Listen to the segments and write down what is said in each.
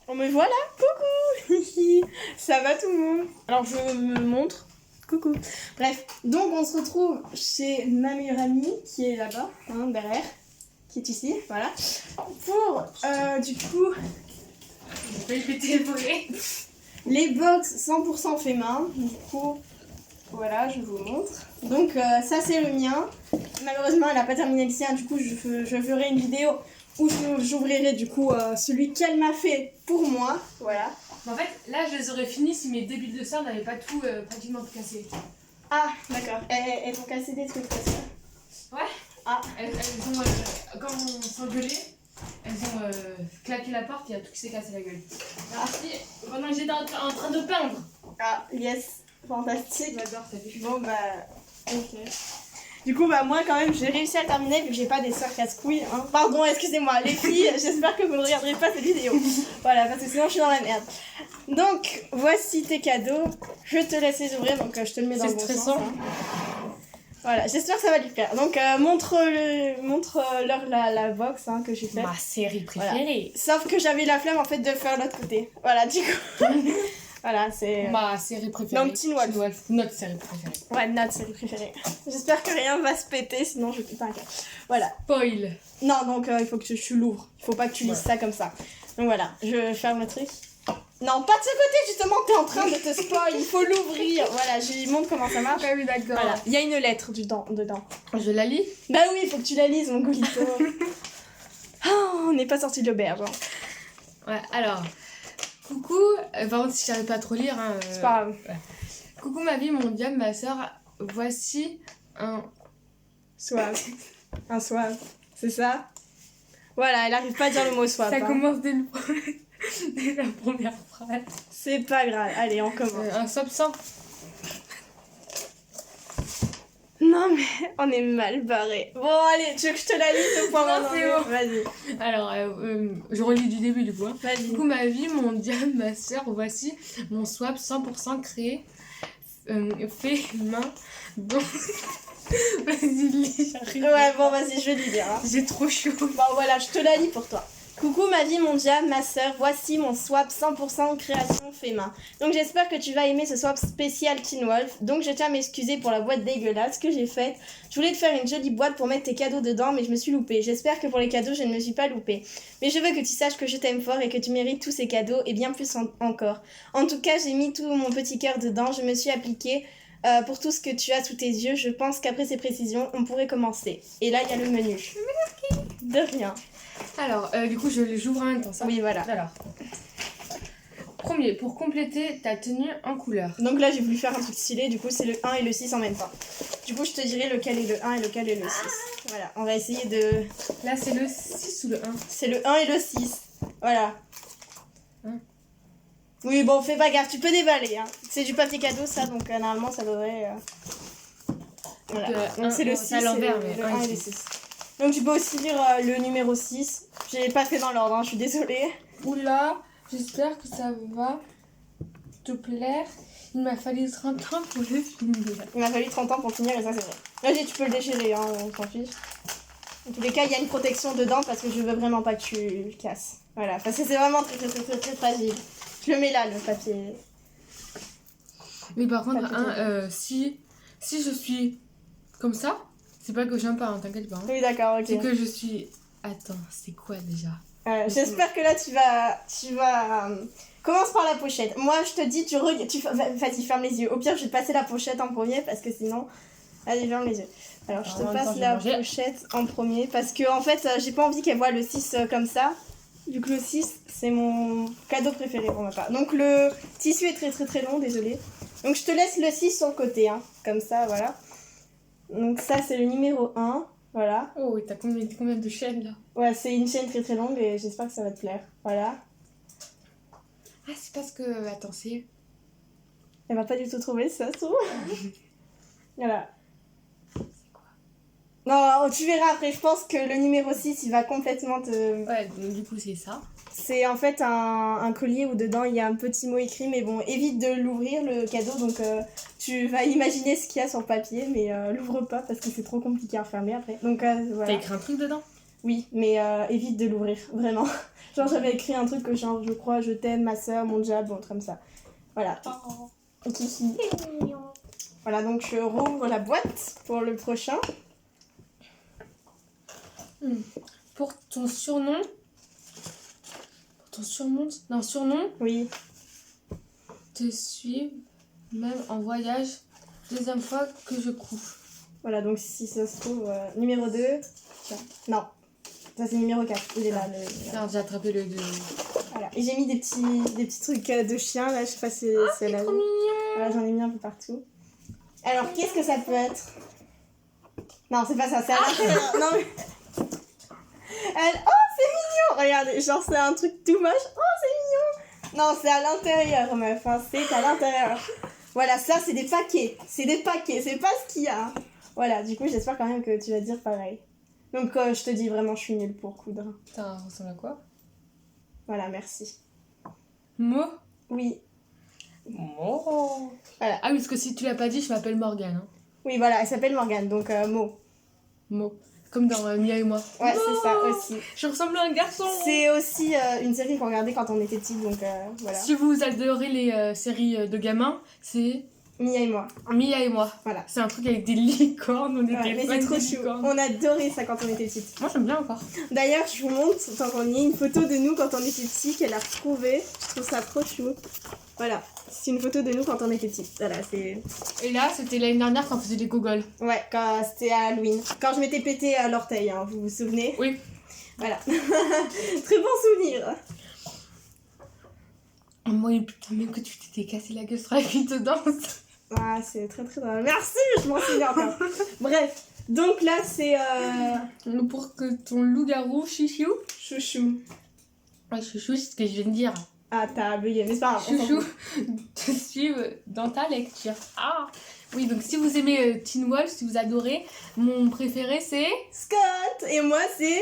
On me voit là. Coucou. Ça va tout le monde? Alors je me montre. Coucou. Bref, donc on se retrouve chez ma meilleure amie qui est là-bas, hein, derrière, qui est ici, voilà. Pour du coup les box 100% fait main. Du coup, voilà, je vous montre. Donc ça c'est le mien. Malheureusement elle n'a pas terminé le sien, du coup je ferai une vidéo où j'ouvrirai du coup celui qu'elle m'a fait pour moi, voilà. En fait, là, je les aurais finis si mes débuts de sœur n'avaient pas tout pratiquement tout cassé. Ah, d'accord. Elles ont cassé des trucs comme ça. Ouais. Ah. Elles ont, quand on s'engueulait, elles ont claqué la porte, il y a tout qui s'est cassé la gueule. Ah. Pendant que j'étais en train de peindre. Ah, yes. Fantastique. J'adore ça fait. Bon, bah, ok. Du coup, bah, moi, quand même, j'ai réussi à le terminer vu que j'ai pas des sœurs casse-couilles. Hein. Pardon, excusez-moi, les filles, j'espère que vous ne regarderez pas cette vidéo. Voilà, parce que sinon, je suis dans la merde. Donc, voici tes cadeaux. Je te laisse les ouvrir, donc je te le mets dans le bon sens. C'est stressant. Hein. Voilà, j'espère que ça va lui plaire. Donc, montre-leur la box hein, que j'ai faite. Ma série préférée. Voilà. Sauf que j'avais la flemme, en fait, de faire l'autre côté. Voilà, du coup... Voilà, c'est... Ma série préférée. Donc, Teen Wolf. Notre série préférée. Ouais, notre série préférée. J'espère que rien va se péter, sinon je pète un câble. Voilà. Spoil. Non, donc il faut que tu l'ouvres. Il faut pas que tu lises ça comme ça. Donc voilà, je ferme le truc. Non, pas de ce côté, justement, t'es en train de te spoil. Il faut l'ouvrir. Voilà, je lui montre comment ça marche. Ah oui, d'accord. Voilà, il y a une lettre dedans. Je la lis? Bah oui, il faut que tu la lises, mon golito. Oh, on n'est pas sorti de l'auberge. Hein. Ouais, alors... Coucou, par contre si j'arrive pas à trop lire, hein, c'est pas grave. Ouais. Coucou ma vie, mon diable, ma soeur, voici un... Soave. Un soave, c'est ça? Voilà, elle arrive pas à dire le mot soave. Ça hein. commence dès la première phrase. C'est pas grave, allez on commence. Un soap sans. Non mais on est mal barré. Bon allez, tu veux que je te la lise au point Non, c'est bon. Vas-y. Alors, je relis du début du coup. Hein. Vas-y. Coucou ma vie, mon diable, ma soeur, voici mon swap 100% créé, fait main, donc... Vas-y, lis, j'arrive. Ouais bon vas-y, je vais lui dire. Hein. J'ai trop chaud. Bon voilà, je te la lis pour toi. Coucou ma vie, mon diable, ma soeur, voici mon swap 100% création fait main. Donc j'espère que tu vas aimer ce swap spécial Teen Wolf. Donc je tiens à m'excuser pour la boîte dégueulasse que j'ai faite. Je voulais te faire une jolie boîte pour mettre tes cadeaux dedans, mais je me suis loupée. J'espère que pour les cadeaux, je ne me suis pas loupée. Mais je veux que tu saches que je t'aime fort et que tu mérites tous ces cadeaux et bien plus encore. En tout cas, j'ai mis tout mon petit cœur dedans, je me suis appliquée. Pour tout ce que tu as sous tes yeux, je pense qu'après ces précisions, on pourrait commencer. Et là, il y a le menu. De rien. Alors, du coup, j'ouvre en même temps, ça. Oui, voilà. Alors, premier, pour compléter ta tenue en couleur. Donc là, j'ai voulu faire un truc stylé, du coup, c'est le 1 et le 6 en même temps. Du coup, je te dirai lequel est le 1 et lequel est le 6. Voilà, on va essayer de... Là, c'est le 6 ou le 1? C'est le 1 et le 6. Voilà. Hein? Oui, bon, fais pas gaffe, tu peux déballer. Hein. C'est du papier cadeau, ça, donc normalement, ça devrait... Voilà, donc c'est le 6 à l'envers, le 1 et le 6. Donc tu peux aussi lire le numéro 6. J'ai pas fait dans l'ordre, hein, je suis désolée. Oula, j'espère que ça va te plaire. Il m'a fallu 30 ans pour le finir. Il m'a fallu 30 ans pour finir et ça c'est vrai. Vas-y, tu peux le déchirer, hein, on s'en fiche. En tous les cas, il y a une protection dedans parce que je veux vraiment pas que tu le casses. Voilà, parce que c'est vraiment très fragile. Je le mets là, le papier. Mais par contre, si je suis comme ça, c'est pas que j'aime pas, hein, t'inquiète pas. Hein. Oui, d'accord, ok. C'est que je suis... Attends, c'est quoi déjà? J'espère que là tu vas... Commence par la pochette. Moi je te dis, vas-y, ferme les yeux. Au pire, je vais te passer la pochette en premier parce que sinon... Allez, ferme les yeux. Alors je te passe la pochette en premier parce que en fait, j'ai pas envie qu'elle voit le 6 comme ça. Du coup, le 6, c'est mon cadeau préféré pour ma part. Donc le tissu est très long, désolé. Donc je te laisse le 6 sur le côté, hein. Comme ça, voilà. Donc ça, c'est le numéro 1. Voilà. Oh, t'as combien de chaînes là? Ouais, c'est une chaîne très longue et j'espère que ça va te plaire. Voilà. Ah, c'est parce que... Attends, c'est... Elle va pas du tout trouver ça, se trouve. Voilà. C'est quoi? Non, tu verras après. Je pense que le numéro 6, il va complètement te... Ouais, donc du coup, c'est ça. C'est en fait un collier où dedans, il y a un petit mot écrit. Mais bon, évite de l'ouvrir, le cadeau. Donc, tu vas imaginer ce qu'il y a sur le papier. Mais l'ouvre pas parce que c'est trop compliqué à refermer après. Donc, voilà. T'as écrit un truc dedans? Oui, mais évite de l'ouvrir, vraiment. Genre, j'avais écrit un truc que genre, je crois, je t'aime, ma soeur, mon diable, bon, comme ça. Voilà. Kiki. Voilà, donc je rouvre la boîte pour le prochain. Pour ton surnom. Surnom, Oui. te suivre, même en voyage, deuxième fois que je couche. Voilà, donc si ça se trouve, numéro 2. Tiens. Non, ça c'est numéro 4. Il est là. Tiens, j'ai attrapé le 2. Voilà. Et j'ai mis des petits trucs de chien, là, je sais pas si c'est là. Trop mignon. Voilà, j'en ai mis un peu partout. Alors, qu'est-ce que ça peut être? Non, c'est pas ça, c'est à l'intérieur. Non, mais... Oh, c'est mignon! Regardez, genre c'est un truc tout moche. Oh, c'est mignon! Non, c'est à l'intérieur, meuf. Hein. C'est à l'intérieur. Voilà, ça, c'est des paquets. C'est des paquets, c'est pas ce qu'il y a. Voilà, du coup, j'espère quand même que tu vas dire pareil. Donc, je te dis vraiment, je suis nulle pour coudre. Ça ressemble à quoi? Voilà, merci. Mo. Oui. Mo. Voilà. Ah oui, parce que si tu l'as pas dit, je m'appelle Morgane. Hein. Oui, voilà, elle s'appelle Morgane, donc Mo. Mo. Comme dans Mia et moi. Ouais, Mo. c'est ça aussi. Je ressemble à un garçon. C'est aussi une série qu'on regardait quand on était petits, donc voilà. Si vous adorez les séries de gamins, c'est Mia et moi. Mia et moi. Voilà. C'est un truc avec des licornes. On était Ouais, mais fans c'est trop des chou. licornes. On adorait ça quand on était petites. Moi, j'aime bien encore. D'ailleurs, je vous montre, tant qu'on y est, une photo de nous quand on était petits qu'elle a retrouvée. Je trouve ça trop chou. Voilà. C'est une photo de nous quand on était petits. Voilà, c'est... Et là, c'était l'année dernière quand on faisait des gogoles. Ouais, quand c'était à Halloween. Quand je m'étais pété à l'orteil, hein, vous vous souvenez? Oui. Voilà. Très bon souvenir. Moi, putain, même que tu t'étais cassé la gueule sur la fille de danse. Ah, c'est très très drôle. Merci, je m'en souviens encore. Bref, donc là, c'est... Pour que ton loup-garou, chouchou. Chouchou. Ouais, chouchou, c'est ce que je viens de dire. Ah, t'as bugué, mais c'est pas grave. on s'en Chouchou, fout. te suivre dans ta lecture. Ah oui, donc si vous aimez Teen Wolf, si vous adorez, mon préféré c'est Scott. Et moi, c'est...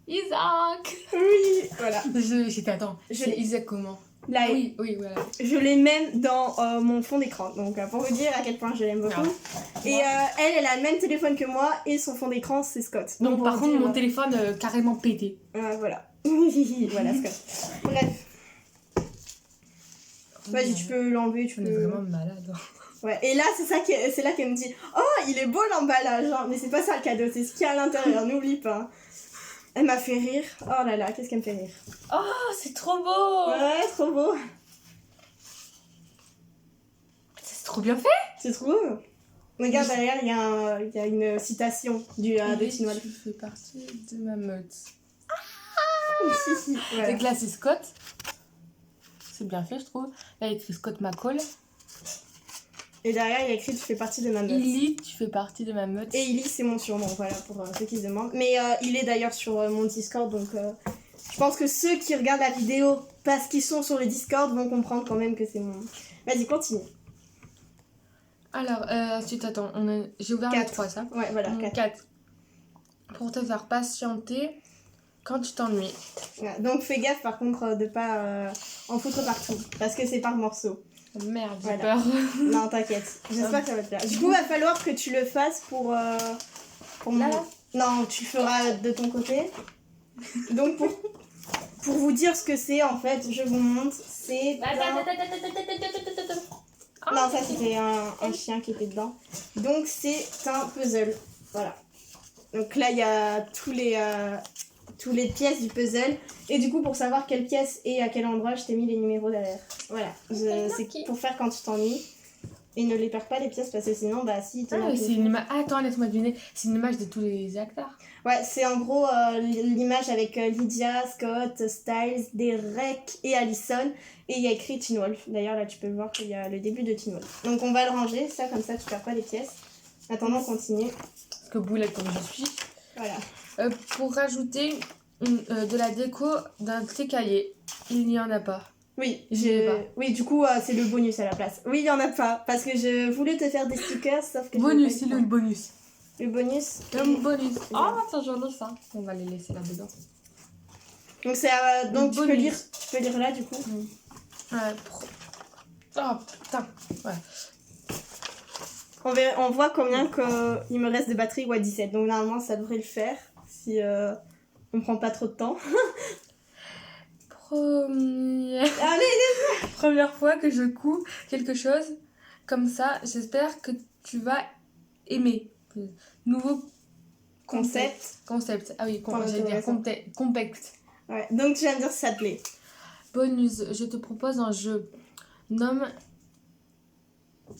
Isaac. Oui, voilà. Attends, Je c'est l'ai. Isaac comment? Là, Oui, voilà. je l'ai même dans mon fond d'écran. Donc, pour vous dire à quel point je l'aime beaucoup. Et elle a le même téléphone que moi et son fond d'écran, c'est Scott. Donc pour par vous contre, dire, mon téléphone carrément pété. voilà. Voilà, Scott. Bref. Vas-y, tu peux l'enlever, tu On est peux... vraiment malade. Ouais, et là, c'est là qu'elle me dit « Oh, il est beau l'emballage hein. !» Mais c'est pas ça le cadeau, c'est ce qu'il y a à l'intérieur, n'oublie pas. Elle m'a fait rire. Oh là là, qu'est-ce qu'elle me fait rire. Oh, c'est trop beau. Ouais, trop beau. C'est trop bien fait. Tu trouves? Regarde, derrière, il y a une citation de Teen Wolf. Tu fais partie de ma meute. Voilà. Donc là, c'est Scott. C'est bien fait, je trouve. Là, il y a écrit Scott McCall. Et derrière, il y a écrit « Tu fais partie de ma meute ». Illy, tu fais partie de ma meute. Et Illy, c'est mon surnom, voilà, pour ceux qui se demandent. Mais il est d'ailleurs sur mon Discord, donc je pense que ceux qui regardent la vidéo parce qu'ils sont sur le Discord vont comprendre quand même que c'est mon... Vas-y, continue. Alors, ensuite, attends, j'ai ouvert le 4. 3, ça. Ouais, voilà, 4. 4. Pour te faire patienter quand tu t'ennuies. Ouais, donc fais gaffe par contre de pas en foutre partout, parce que c'est par morceau. Merde, j'ai Voilà. peur. Non, t'inquiète, j'espère que ça va te plaire. Du coup, va falloir que tu le fasses pour Là, mon... là Non, tu feras de ton côté. Donc pour vous dire ce que c'est, en fait, je vous montre, c'est... Non, ça c'était un chien qui était dedans. Donc c'est un puzzle, voilà. Donc là, il y a tous les pièces du puzzle. Et du coup, pour savoir quelle pièce et à quel endroit, je t'ai mis les numéros derrière. Voilà, c'est pour faire quand tu t'ennuies. Et ne les perds pas les pièces parce que sinon, bah si... c'est une image... Attends, laisse-moi deviner. C'est une image de tous les acteurs. Ouais, c'est en gros l'image avec Lydia, Scott, Styles, Derek et Allison. Et il y a écrit Teen Wolf. D'ailleurs, là, tu peux voir qu'il y a le début de Teen Wolf. Donc on va le ranger, ça, comme ça, tu perds pas les pièces. Attendant, on continue. Parce que boulette comme je suis. Voilà. Pour rajouter de la déco dans tes cahiers, il n'y en a pas. Oui, J'ai pas. oui, du coup, c'est le bonus à la place. Oui, il y en a pas, parce que je voulais te faire des stickers, sauf que... Bonus, c'est le bonus. Le bonus. Le bonus. Ouais. Oh, attends, j'en ai ça. On va les laisser là-dedans. Donc, c'est, donc tu peux lire là, du coup. Ouais, oh, putain. Ouais. On voit combien il me reste de batterie, ouais, 17. Donc, normalement, ça devrait le faire, si on prend pas trop de temps. Première fois que je couds quelque chose comme ça, j'espère que tu vas aimer. Nouveau Concept. Concept. Ah oui, Point j'allais dire d'interrogation. compact. Ouais, donc tu vas me dire si ça te plaît. Bonne news, je te propose un jeu. Nomme.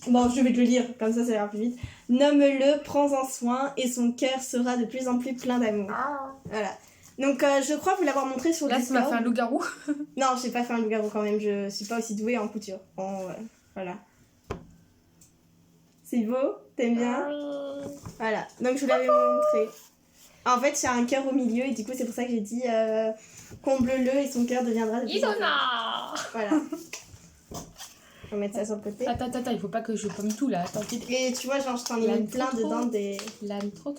Bon, je vais te le lire, comme ça ira plus vite. Nomme-le, prends-en soin et son cœur sera de plus en plus plein d'amour. Voilà. Donc je crois vous l'avoir montré sur Là, tu m'as Discord. fait un loup-garou. Non, j'ai pas fait un loup-garou quand même, je suis pas aussi douée en couture. Bon, voilà. C'est beau? T'aimes bien? Voilà, donc je vous l'avais montré. En fait, il y a un cœur au milieu et du coup, c'est pour ça que j'ai dit comble-le et son cœur deviendra de plus en plus. Isona. Voilà. On va mettre ça sur le côté. Attends, il faut pas que je pomme tout là. Attends, Et tu vois, genre, je t'en ai mis plein dedans des. L'âne trop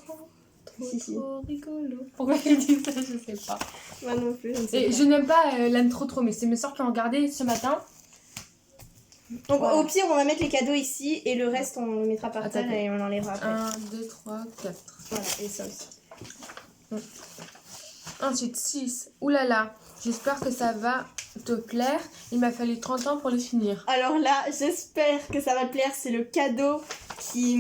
Si. rigolo. Pourquoi il dit ça, je sais pas. Moi non plus, je ne sais Et pas. je n'aime pas l'âne trop, mais c'est mes soeurs qui ont regardé ce matin. Donc Voilà. au pire, on va mettre les cadeaux ici et le reste, on le mettra par terre Attends. et on l'enlèvera après. 1, 2, 3, 4. Voilà, et ça aussi. Ensuite, 6. Oulala, j'espère que ça va te plaire. Il m'a fallu 30 ans pour le finir. Alors là, j'espère que ça va te plaire. C'est le cadeau qui.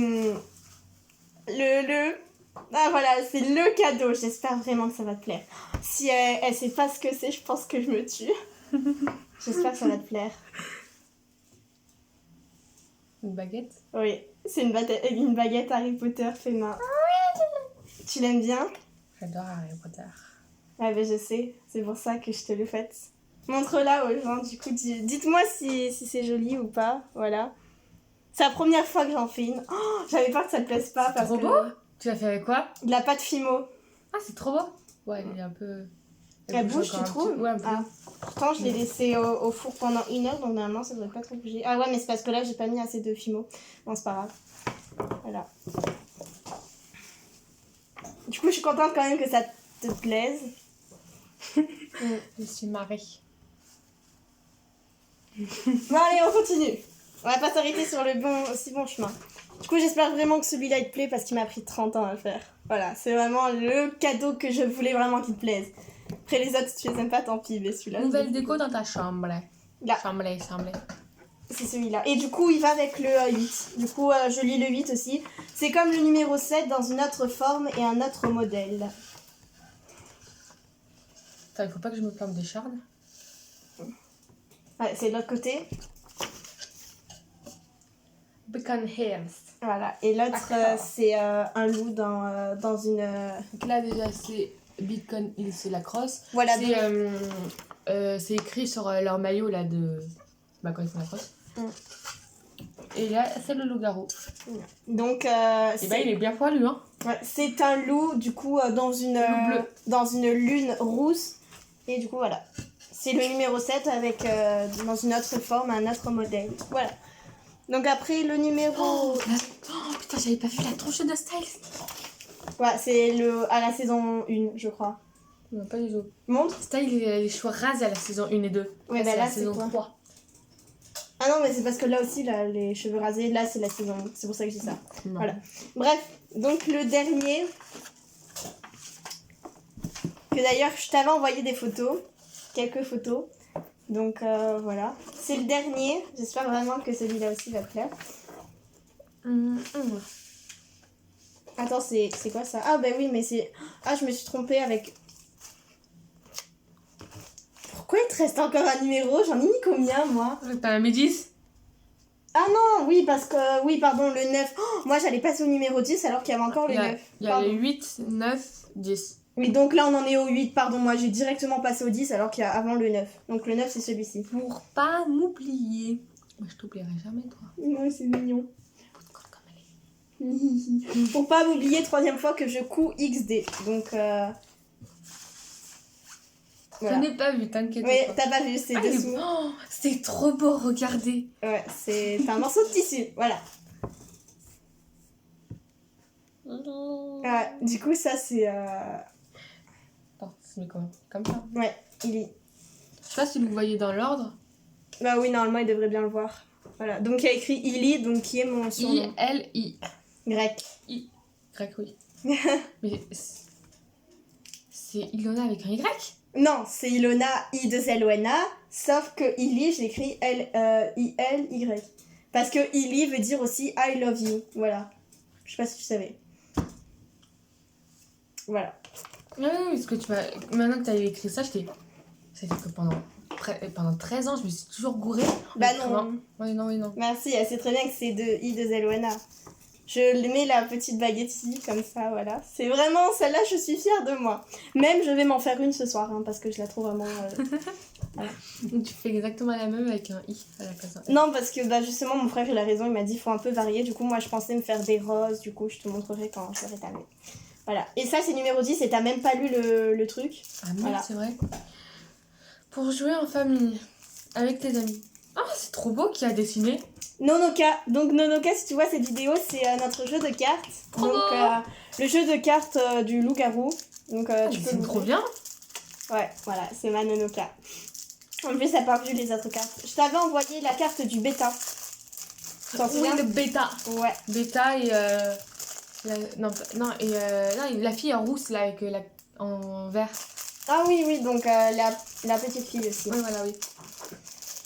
Ah voilà, c'est le cadeau. J'espère vraiment que ça va te plaire. Si elle sait pas ce que c'est, je pense que je me tue. J'espère que ça va te plaire. Une baguette. Oui, c'est une baguette Harry Potter fait main. Tu l'aimes bien? J'adore Harry Potter. Ah ben je sais, c'est pour ça que je te le faite. Montre-la aux gens, du coup, dites-moi si c'est joli ou pas, voilà. C'est la première fois que j'en fais une. Oh, j'avais peur que ça te plaise pas parce trop que... beau. Tu l'as fait avec quoi? De la pâte Fimo. Ah, c'est trop beau. Ouais, il est un peu... Elle bouge, tu encore un trouves? petit- Ouais, un peu. Ah. Pourtant, je l'ai laissé au four pendant 1 heure, donc normalement, ça devrait pas trop bouger. Ah ouais, mais c'est parce que là, j'ai pas mis assez de Fimo. Bon, c'est pas grave. Voilà. Du coup, je suis contente quand même que ça te plaise. Je suis marée. Bon, allez, on continue. On va pas s'arrêter sur le bon chemin. Du coup, j'espère vraiment que celui-là, il te plaît parce qu'il m'a pris 30 ans à le faire. Voilà, c'est vraiment le cadeau que je voulais vraiment qu'il te plaise. Après les autres, si tu les aimes pas, tant pis, mais celui-là... Nouvelle déco dans ta chambre. Là. Chambre. C'est celui-là. Et du coup, il va avec le 8. Du coup, je lis le 8 aussi. C'est comme le numéro 7 dans une autre forme et un autre modèle. Attends, il faut pas que je me plante des chardes. Ouais, c'est de l'autre côté. Beacon Hills. Voilà. Et l'autre, D'accord. c'est un loup dans une... Donc là, déjà, c'est Beacon Hills, c'est la crosse. Voilà. C'est écrit sur leur maillot là de. Bah, quand ils font la crosse. Mm. Et là, c'est le loup-garou. Donc, Et bah, il est bien poilu, hein. ouais, c'est un loup, du coup, dans une lune rousse. Et du coup, voilà. C'est le numéro 7 avec, dans une autre forme, un autre modèle. Voilà. Donc après, le numéro... Oh putain, j'avais pas vu la tronche de Styles. Ouais, c'est à la saison 1, je crois. Non, pas du tout. Montre. Styles, il a les cheveux rasés à la saison 1 et 2. Ouais, bah la là, c'est saison quoi 3. Ah non, mais c'est parce que là aussi, là, les cheveux rasés, là, c'est la saison 1. C'est pour ça que je dis ça. Non. Voilà. Bref, donc le dernier... Que d'ailleurs, je t'avais envoyé des photos. Quelques photos. Donc voilà. C'est le dernier. J'espère vraiment que celui-là aussi va te plaire. Attends, c'est quoi ça? Ah bah oui, mais c'est... Ah, je me suis trompée avec... Pourquoi il te reste encore un numéro? J'en ai mis combien, moi? T'as un médis? Ah non, oui, parce que... Oui, pardon, le 9. Oh, moi, j'allais passer au numéro 10 alors qu'il y avait encore le 9. Il y a les 8, 9, 10. Oui, donc là, on en est au 8, pardon. Moi, j'ai directement passé au 10 alors qu'il y a avant le 9. Donc le 9, c'est celui-ci. Pour pas m'oublier. Moi, je t'oublierai jamais, toi. Ouais, c'est mignon. Comme elle est. Pour pas m'oublier, 3e fois que je couds XD. Donc, Je voilà. n'ai pas vu, t'inquiète Oui, pas. t'as pas vu, c'est Ah, il est- dessous. Oh, c'est trop beau, regardez. Ouais, c'est un morceau de tissu, voilà. Du coup, ça, c'est... Attends, c'est comment? Comme ça. Ouais, il est... Je sais pas si vous voyez dans l'ordre. Bah oui, normalement, il devrait bien le voir. Voilà, donc il y a écrit Ili, donc qui est mon surnom. I-L-I. Grec. Grec, oui. Mais c'est Ilona avec un Y? Non, c'est Ilona, I-2-L-O-N-A, sauf que Ili, je l'écris L-I-L-Y. Parce que Ili veut dire aussi I love you. Voilà. Je sais pas si tu savais. Voilà. Oui, parce que maintenant que tu as écrit ça, ça fait que pendant 13 ans, je me suis toujours gourée. Bah non. Oui, non. Merci, elle sait très bien que c'est de I-2-L-O-N-A. Je mets la petite baguette ici, comme ça, voilà. C'est vraiment, celle-là, je suis fière de moi. Même, je vais m'en faire une ce soir, hein, parce que je la trouve vraiment... voilà. Donc, tu fais exactement la même avec un I à la place. Non, parce que bah, justement, mon frère, il a raison, il m'a dit, il faut un peu varier. Du coup, moi, je pensais me faire des roses, du coup, je te montrerai quand je serai terminée. Voilà. Et ça, c'est numéro 10, et t'as même pas lu le truc. Ah merde, voilà. C'est vrai. Pour jouer en famille, avec tes amis. Ah, c'est trop beau qui a dessiné. Nonoka. Donc Nonoka, si tu vois cette vidéo, c'est notre jeu de cartes. Trop donc beau. Le jeu de cartes du loup-garou. Donc tu peux trop bien. Ouais, voilà, c'est ma Nonoka. En plus, elle n'a pas vu les autres cartes. Je t'avais envoyé la carte du bêta. T'en souviens? Oui, le bêta. Ouais. Bêta et la fille en rousse là avec en vert. Ah oui, donc la petite fille aussi. Oui, voilà, oui.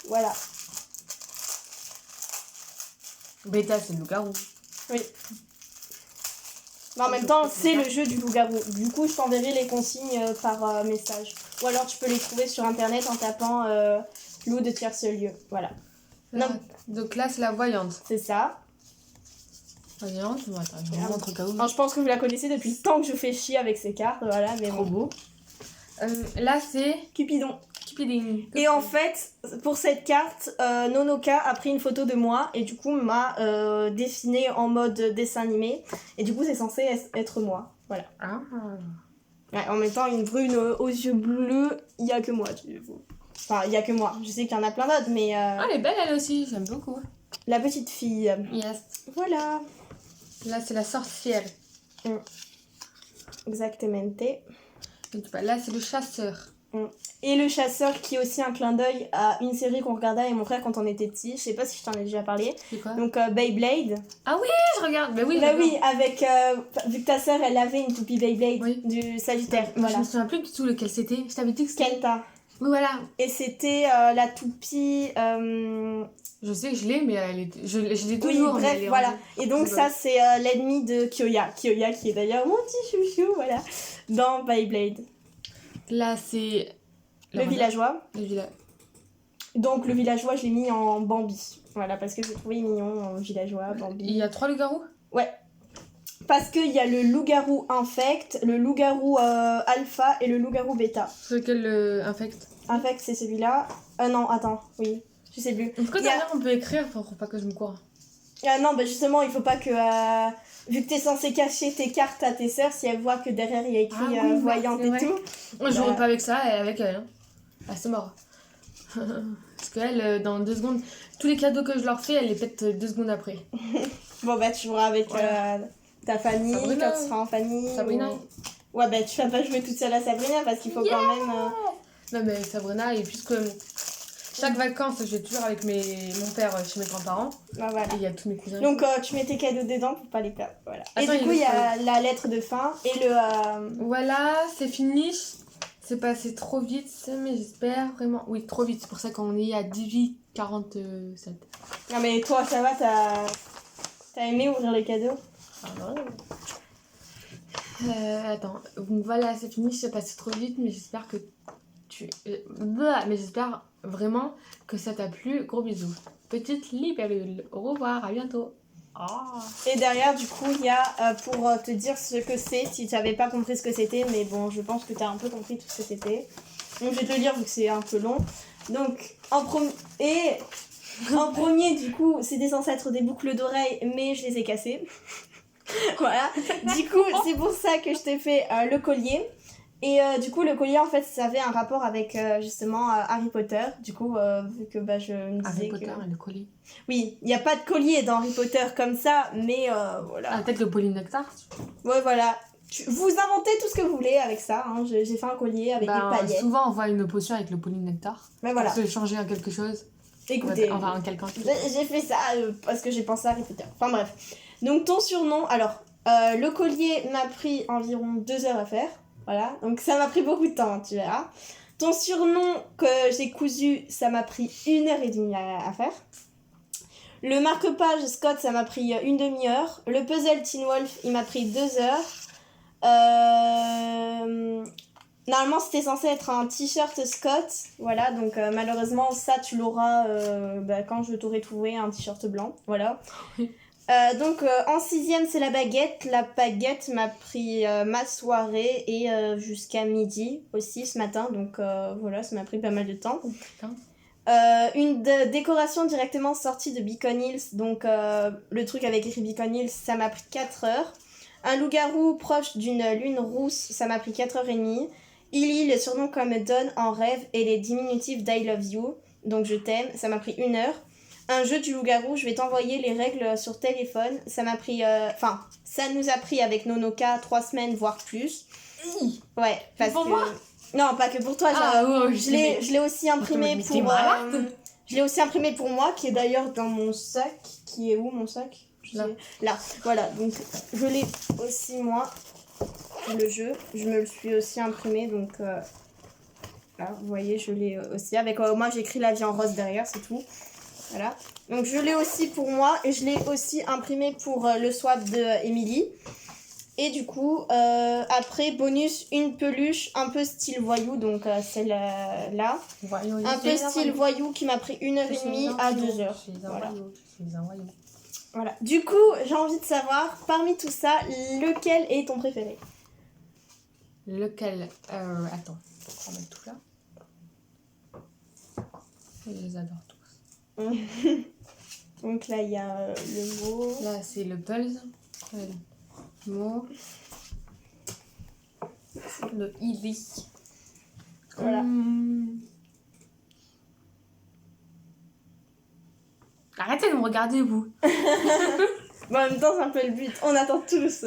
Voilà. Bêta, c'est le loup-garou. Oui. Mais en même temps, c'est le jeu du loup-garou. Du coup, je t'enverrai les consignes par message. Ou alors, tu peux les trouver sur internet en tapant loup de tierce lieu. Voilà. Non. Donc là, c'est la voyante. C'est ça. Voyante, bon, attends, je vous montre au cas où. Alors, je pense que vous la connaissez depuis le temps que je fais chier avec ces cartes. Voilà, mais trop beau. Là, c'est Cupidon. Cupidon. Et en fait, pour cette carte, Nonoka a pris une photo de moi et du coup m'a dessiné en mode dessin animé. Et du coup, c'est censé être moi. Voilà. Ah. Ouais, en même temps, une brune aux yeux bleus, il n'y a que moi. Enfin, il n'y a que moi. Je sais qu'il y en a plein d'autres, mais... Ah, elle est belle, elle aussi. J'aime beaucoup. La petite fille. Yes. Voilà. Là, c'est la sorcière. Exactement. Là, c'est le chasseur. Et le chasseur qui est aussi un clin d'œil à une série qu'on regardait avec mon frère quand on était petit. Je sais pas si je t'en ai déjà parlé. C'est quoi? Donc Beyblade. Ah oui, je regarde. Bah oui, oui, avec vu que ta sœur elle avait une toupie Beyblade du Sagittaire. Moi, voilà. je me souviens plus du tout lequel c'était. Je t'avais dit que c'était Kenta. Oui, voilà. Et c'était la toupie. Je sais que je l'ai, mais je l'ai toujours. Oui, bref, voilà. Et donc ça c'est l'ennemi de Kyoya. Kyoya qui est d'ailleurs mon petit chouchou, voilà, dans Beyblade. Là, c'est... Le villageois. Donc le villageois, je l'ai mis en Bambi. Voilà, parce que j'ai trouvé mignon en villageois, Bambi. Il y a 3 loups-garous? Ouais. Parce qu'il y a le loup-garou infect, le loup-garou alpha et le loup-garou bêta. C'est lequel infect? Infect, c'est celui-là. Non, attends, oui. Je sais plus. Pourquoi d'ailleurs on peut écrire pour pas que je me cours? Non, bah justement, il faut pas que... vu que t'es censé cacher tes cartes à tes sœurs, si elles voient que derrière il y a écrit voyante et tout. Moi, je rentre pas avec ça et avec elle. Hein. Ah, c'est mort. Parce qu'elle, dans 2 secondes, tous les cadeaux que je leur fais, elle les pète 2 secondes après. Bon, bah tu joueras avec ta famille, Sabrina. quand tu seras en famille. Sabrina. Ouais, bah tu vas pas jouer toute seule à Sabrina parce qu'il faut quand même... Non, mais Sabrina, et puisque chaque vacances, je vais toujours avec mon père chez mes grands-parents. Bah, voilà. Et il y a tous mes cousins. Donc tu mets tes cadeaux dedans pour pas les perdre. Voilà. Attends, et du coup, il y a la lettre de fin et le... Voilà, c'est fini. C'est passé trop vite, mais j'espère vraiment... Oui, trop vite, c'est pour ça qu'on est à 18h47. Non mais toi, ça va, t'as aimé ouvrir les cadeaux? Ah non. Attends, donc voilà, c'est fini, c'est passé trop vite, mais j'espère que mais j'espère vraiment que ça t'a plu. Gros bisous. Petite libellule. Au revoir, à bientôt. Oh. Et derrière, du coup, il y a pour te dire ce que c'est, si tu n'avais pas compris ce que c'était, mais bon, je pense que tu as un peu compris tout ce que c'était. Donc, je vais te le dire vu que c'est un peu long. Donc, en premier, du coup, c'était censé être des boucles d'oreilles, mais je les ai cassées. Voilà. Du coup, c'est pour ça que je t'ai fait le collier. Et du coup, le collier, en fait, ça avait un rapport avec justement Harry Potter. Du coup, vu que je me disais Harry Potter et le collier. Oui, il n'y a pas de collier dans Harry Potter comme ça, mais voilà. Ah, peut-être le polynectar. Ouais, voilà. Vous inventez tout ce que vous voulez avec ça. Hein. J'ai fait un collier avec des paillettes. Souvent, on voit une potion avec le polynectar. Mais voilà. Pour se changer en quelque chose. Écoutez, enfin, en quelqu'un. J'ai fait ça parce que j'ai pensé à Harry Potter. Enfin bref. Donc ton surnom, alors, le collier m'a pris environ 2 heures à faire. Voilà, donc ça m'a pris beaucoup de temps, hein, tu verras. Ton surnom que j'ai cousu, ça m'a pris 1h30 à faire. Le marque-page Scott, ça m'a pris 1/2 heure. Le puzzle Teen Wolf, il m'a pris 2 heures. Normalement, c'était censé être un t-shirt Scott. Voilà, donc malheureusement, ça, tu l'auras quand je t'aurai trouvé un t-shirt blanc. Voilà. Donc en 6e, c'est la baguette. La baguette m'a pris ma soirée et jusqu'à midi aussi ce matin. Donc voilà, ça m'a pris pas mal de temps. Une décoration directement sortie de Beacon Hills. Donc le truc avec écrit Beacon Hills, ça m'a pris 4 heures. Un loup-garou proche d'une lune rousse, ça m'a pris 4h30. Illy, le surnom comme Dawn en rêve, et les diminutifs d'I love you. Donc je t'aime, ça m'a pris 1 heure. Un jeu du loup-garou, je vais t'envoyer les règles sur téléphone. Ça m'a pris... ça nous a pris avec Nonoka 3 semaines, voire plus. Ouais, parce pour que... moi Non, pas que pour toi. Je l'ai aussi imprimé pour... je l'ai aussi imprimé pour moi, qui est d'ailleurs dans mon sac. Qui est où, mon sac? Là, voilà. Donc, je l'ai aussi, moi, le jeu. Je me le suis aussi imprimé, donc... là, vous voyez, je l'ai aussi. Avec moi, j'ai écrit la vie en rose derrière, c'est tout. Voilà. Donc je l'ai aussi pour moi et je l'ai aussi imprimé pour le swap de Emily. Et du coup, après, bonus, une peluche un peu style voyou, donc celle-là. Un peu style voyou qui m'a pris 1h30 à 2 heures. Voilà. Voilà. Du coup, j'ai envie de savoir, parmi tout ça, lequel est ton préféré? Lequel attends, on va mettre tout là. Je les adore tous. Donc là, il y a le mot. Là, c'est le pulse. Le mot. Le Illy. Voilà. Arrêtez de me regarder, vous. Bon, en même temps, c'est un peu le but. On attend tous.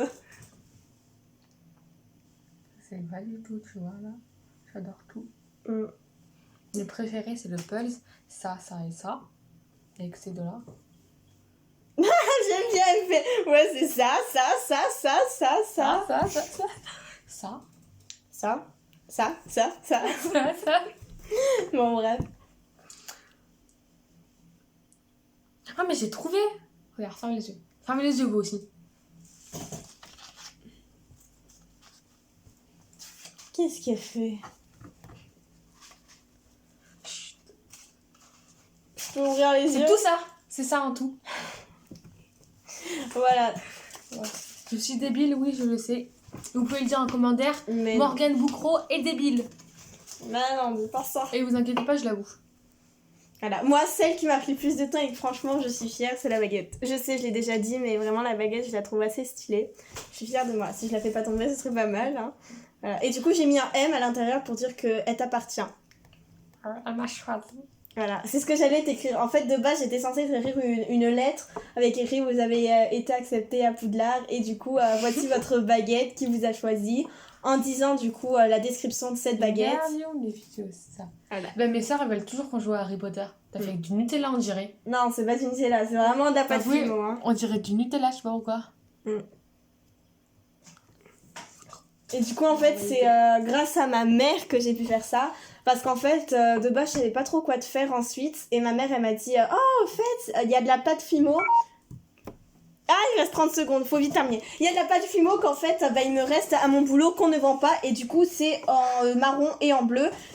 C'est pas du tout, tu vois, là. J'adore tout. Le préféré, c'est le pulse. Ça et ça. Avec ces deux-là. J'aime bien, elle fait... Ouais, c'est ça. Bon, bref. Ah, mais j'ai trouvé. Regarde, fermez les yeux. Fermez les yeux, vous aussi. Qu'est-ce qu'elle fait? Je peux ouvrir les yeux? C'est tout ça. C'est ça en tout. Voilà. Ouais. Je suis débile, oui, je le sais. Vous pouvez le dire en commentaire. Mais Morgane Boucro est débile. non, dis pas ça. Et vous inquiétez pas, je l'avoue. Voilà. Moi, celle qui m'a pris plus de temps et que franchement, je suis fière, c'est la baguette. Je sais, je l'ai déjà dit, mais vraiment, la baguette, je la trouve assez stylée. Je suis fière de moi. Si je la fais pas tomber, ce serait pas mal. Hein. Voilà. Et du coup, j'ai mis un M à l'intérieur pour dire qu'elle t'appartient. Elle m'a choisi. Voilà, c'est ce que j'allais t'écrire. En fait, de base, j'étais censée t'écrire une lettre avec écrit vous avez été accepté à Poudlard et du coup, voici votre baguette qui vous a choisi en disant du coup la description de cette baguette. Les vidéos, c'est ça. Voilà. Ben, mes soeurs, elles veulent toujours qu'on joue à Harry Potter. T'as fait avec du Nutella, on dirait. Non, c'est pas du Nutella, c'est vraiment de la pâte fimo. Hein. On dirait du Nutella, je sais pas pourquoi. Et du coup, en fait, c'est grâce à ma mère que j'ai pu faire ça. Parce qu'en fait, de base, je savais pas trop quoi te faire ensuite. Et ma mère, elle m'a dit oh, en fait, il y a de la pâte fimo. Ah, il reste 30 secondes, faut vite terminer. Il y a de la pâte fimo qu'en fait, il me reste à mon boulot qu'on ne vend pas. Et du coup, c'est en marron et en bleu.